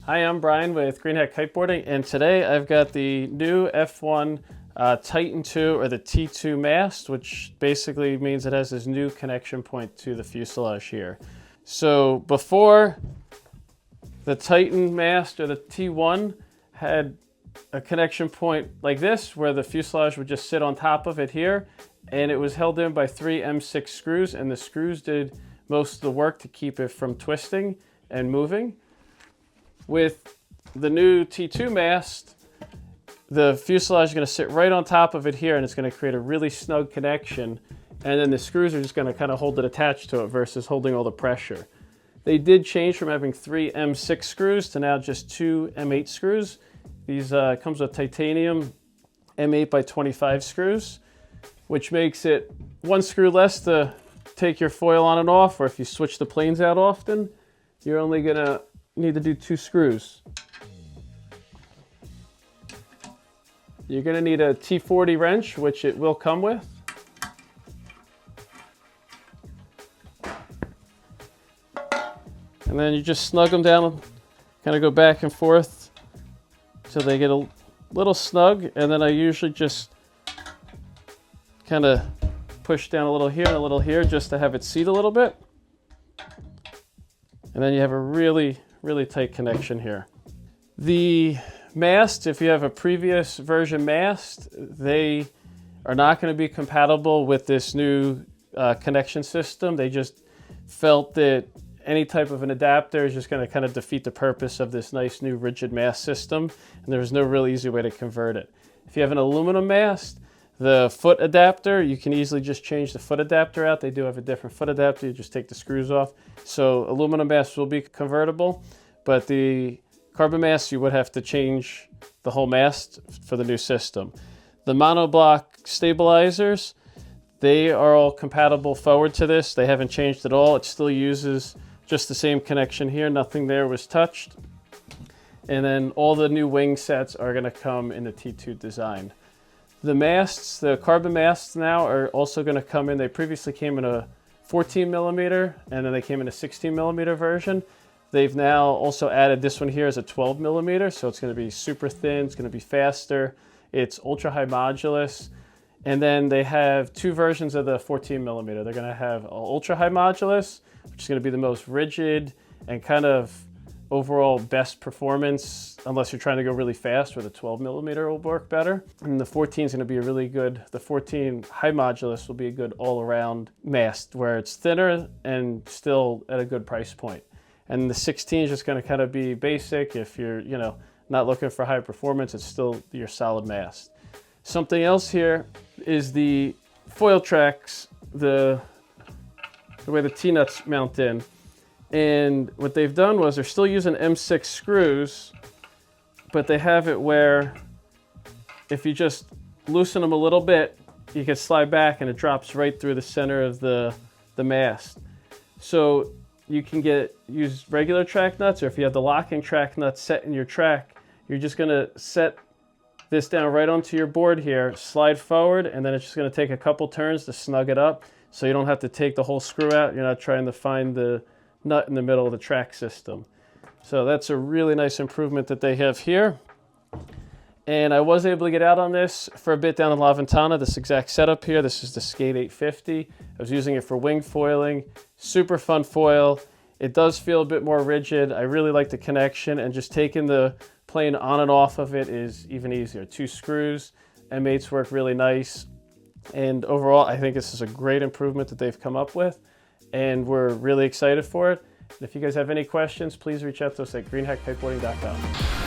Hi, I'm Brian with Green Hat Kiteboarding, and today I've got the new F1 Titan 2 or the T2 mast, which basically means it has this new connection point to the fuselage here. So before, the Titan mast or the T1 had a connection point like this where the fuselage would just sit on top of it here, and it was held in by 3 M6 screws, and the screws did most of the work to keep it from twisting and moving. With the new T2 mast, the fuselage is going to sit right on top of it here, and it's going to create a really snug connection, and then the screws are just going to kind of hold it attached to it versus holding all the pressure. They did change from having 3 M6 screws to now just 2 M8 screws. These comes with titanium M8 by 25 screws, which makes it 1 screw less to take your foil on and off, or if you switch the planes out often, you're only going to need to do 2 screws. You're going to need a T40 wrench, which it will come with. And then you just snug them down, kind of go back and forth so they get a little snug, and then I usually just kind of push down a little here and a little here just to have it seat a little bit. And then you have a really tight connection here. The mast, if you have a previous version mast, they are not going to be compatible with this new connection system. They just felt that any type of an adapter is just going to kind of defeat the purpose of this nice new rigid mast system, and there's no real easy way to convert it. If you have an aluminum mast, the foot adapter, you can easily just change the foot adapter out. They do have a different foot adapter. You just take the screws off. So aluminum masts will be convertible, but the carbon mast, you would have to change the whole mast for the new system. The monoblock stabilizers, they are all compatible forward to this. They haven't changed at all. It still uses just the same connection here. Nothing there was touched. And then all the new wing sets are going to come in the T2 design. The masts, the carbon masts now are also going to come in. They previously came in a 14 millimeter, and then they came in a 16 millimeter version. They've now also added this one here as a 12 millimeter, so it's going to be super thin, it's going to be faster, it's ultra high modulus. And then they have 2 versions of the 14 millimeter. They're going to have ultra high modulus, which is going to be the most rigid and kind of overall best performance, unless you're trying to go really fast, where the 12 millimeter will work better. And the 14 is going to be a really good, the 14 high modulus will be a good all-around mast, where it's thinner and still at a good price point. And the 16 is just going to kind of be basic. If you're, not looking for high performance, it's still your solid mast. Something else here is the foil tracks, the way the T-nuts mount in. And what they've done was they're still using M6 screws, but they have it where if you just loosen them a little bit, you can slide back and it drops right through the center of the mast. So you can use regular track nuts, or if you have the locking track nuts set in your track, you're just going to set this down right onto your board here, slide forward, and then it's just going to take a couple turns to snug it up, so you don't have to take the whole screw out. You're not trying to find the nut in the middle of the track system. So that's a really nice improvement that they have here. And I was able to get out on this for a bit down in La Ventana, this exact setup here. This is the Skate 850. I was using it for wing foiling. Super fun foil. It does feel a bit more rigid. I really like the connection, and just taking the plane on and off of it is even easier. 2 screws, M8s work really nice. And overall, I think this is a great improvement that they've come up with, and we're really excited for it. And if you guys have any questions, please reach out to us at greenhatkiteboarding.com.